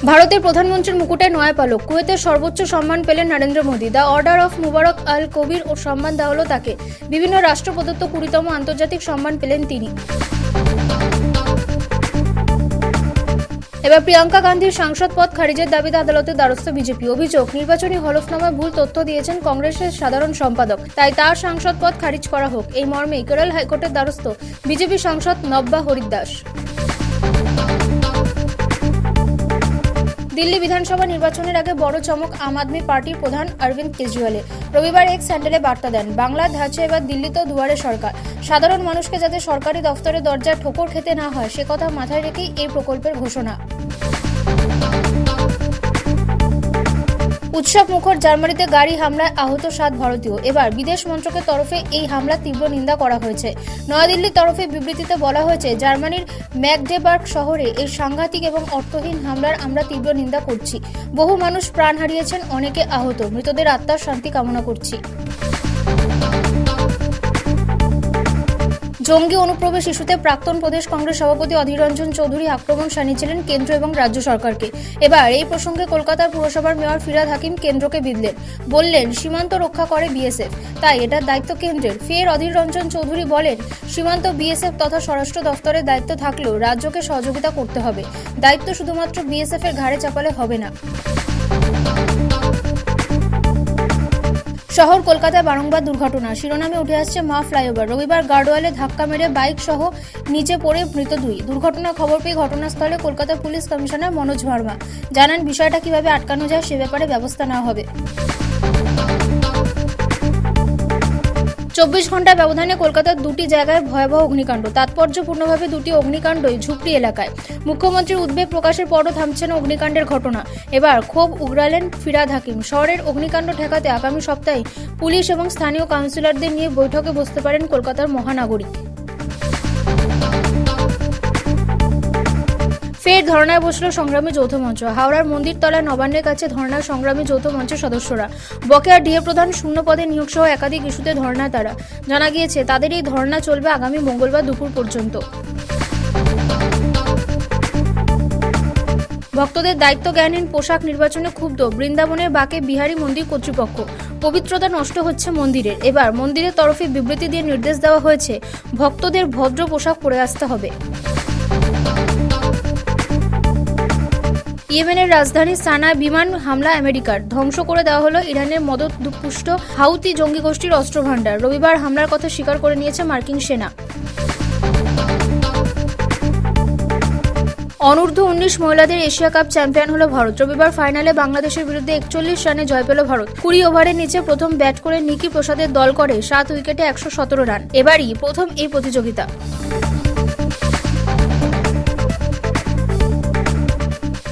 ভারতের প্রধানমন্ত্রীর মুকুটে নয়া পালক। কুয়েতের সর্বোচ্চ সম্মান পেলেন Narendra Modi. The order of Mubarak Al Kabir ও সম্মান দেওয়া হলো তাকে। বিভিন্ন রাষ্ট্র প্রদত্ত 20তম আন্তর্জাতিক সম্মান পেলেন তিনি। এবার প্রিয়াঙ্কা গান্ধীর সাংসদ পদ খারিজের দাবিতে আদালতের দ্বারস্থ বিজেপি। অভিযোগ, নির্বাচনী হলফনামায় ভুল তথ্য দিয়েছেন কংগ্রেসের সাধারণ সম্পাদক, তাই তার সাংসদ পদ খারিজ করা হোক। এই মর্মে কেরল হাইকোর্টের দ্বারস্থ বিজেপি সাংসদ নব্যা হরিদাস। দিল্লি বিধানসভা নির্বাচনের আগে বড় চমক আম আদমি পার্টির প্রধান অরবিন্দ কেজরিওয়ালের। রবিবার এক্স হ্যান্ডেলে বার্তা দেন, বাংলার ধাঁচে এবার দিল্লিতেও দুয়ারে সরকার। সাধারণ মানুষকে যাতে সরকারি দফতরের দরজায় ঠোকর খেতে না হয় সে কথা মাথায় রেখেই এই প্রকল্পের ঘোষণা। উৎসব মুখর জার্মানিতে গাড়ি হামলায় আহত 7 ভারতীয়। এবার বিদেশ মন্ত্রকের তরফে এই হামলার তীব্র নিন্দা করা হয়েছে। নয়াদিল্লির তরফে বিবৃতিতে বলা হয়েছে, জার্মানির ম্যাগডেবার্গ শহরে এই সাংঘাতিক এবং অর্থহীন হামলার আমরা তীব্র নিন্দা করছি। বহু মানুষ প্রাণ হারিয়েছেন, অনেকে আহত। মৃতদের আত্মার শান্তি কামনা করছি। জঙ্গি অনুপ্রবেশ ইস্যুতে প্রাক্তন প্রদেশ কংগ্রেস সভাপতি অধীর রঞ্জন চৌধুরী আক্রমণ শানিয়েছিলেন কেন্দ্র এবং রাজ্য সরকারকে। এবার এই প্রসঙ্গে কলকাতার পুরসভার মেয়র ফিরহাদ হাকিম কেন্দ্রকে বিঁধলেন। বললেন, সীমান্ত রক্ষা করে বিএসএফ, তাই এটার দায়িত্ব কেন্দ্রের। ফের অধীর রঞ্জন চৌধুরী বলেন, সীমান্ত বিএসএফ তথা স্বরাষ্ট্র দফতরের দায়িত্ব থাকলেও রাজ্যকে সহযোগিতা করতে হবে। দায়িত্ব শুধুমাত্র বিএসএফ এর ঘাড়ে চাপালে হবে না। শহর কলকাতায় বারংবার দুর্ঘটনা, শিরোনামে উঠে আসছে মা ফ্লাইওভার। রবিবার গার্ডওয়ালে ধাক্কা মেরে বাইক সহ নিচে পড়ে মৃত 2। দুর্ঘটনার খবর পেয়ে ঘটনাস্থলে কলকাতা পুলিশ কমিশনার মনোজ ভার্মা জানান, বিষয়টা কিভাবে আটকানো যায় সে ব্যাপারে ব্যবস্থা নেওয়া হবে। 24 ঘন্টার ব্যবধানে কলকাতার 2টি জায়গায় ভয়াবহ অগ্নিকাণ্ড। তাৎপর্যপূর্ণভাবে 2টি অগ্নিকাণ্ডই ঝুপড়ি এলাকায়। মুখ্যমন্ত্রীর উদ্বেগ প্রকাশের পরও থামছে না অগ্নিকাণ্ডের ঘটনা। এবার ক্ষোভ উগরালেন ফিরহাদ হাকিম। শহরের অগ্নিকাণ্ড ঠেকাতে আগামী সপ্তাহে পুলিশ এবং স্থানীয় কাউন্সিলরদের নিয়ে বৈঠকে বসতে পারেন কলকাতার মহানাগরিক। ফের ধর্নায় বসল সংগ্রামী যৌথ মঞ্চ। হাওড়ার মন্দিরতলায় নবান্নের কাছে ধর্নায় সংগ্রামী যৌথ মঞ্চের সদস্যরা। বকেয়া ডিএ প্রধান শূন্য পদে নিয়োগ সহ একাধিক ইস্যুতে ধর্নায় তারা। জানা গিয়েছে, তাদের এই ধর্না চলবে আগামী মঙ্গলবার দুপুর পর্যন্ত। ভক্তদের দায়িত্ব জ্ঞানহীন পোশাক নির্বাচনে ক্ষুব্ধ বৃন্দাবনের বাঁকে বিহারী মন্দির কর্তৃপক্ষ। পবিত্রতা নষ্ট হচ্ছে মন্দিরের। এবার মন্দিরের তরফে বিবৃতি দিয়ে নির্দেশ দেওয়া হয়েছে, ভক্তদের ভদ্র পোশাক পরে আসতে হবে। ইয়েমেনের রাজধানী সানায় বিমান হামলা আমেরিকার। ধ্বংস করে দেওয়া হলো ইরানের মদতপুষ্ট হাউতি জঙ্গি গোষ্ঠীর অস্ত্রভান্ডার। রবিবার হামলার কথা স্বীকার করে নিয়েছে মার্কিন সেনা। অনূর্ধ্ব 19 মহিলাদের এশিয়া কাপ চ্যাম্পিয়ন হলো ভারত। রবিবার ফাইনালে বাংলাদেশের বিরুদ্ধে 41 রানে জয় পেল ভারত। 20 ওভারের নিচে প্রথম ব্যাট করে নিকি প্রসাদের দল করে 7 উইকেটে 117 রান। এবারই প্রথম এই প্রতিযোগিতা।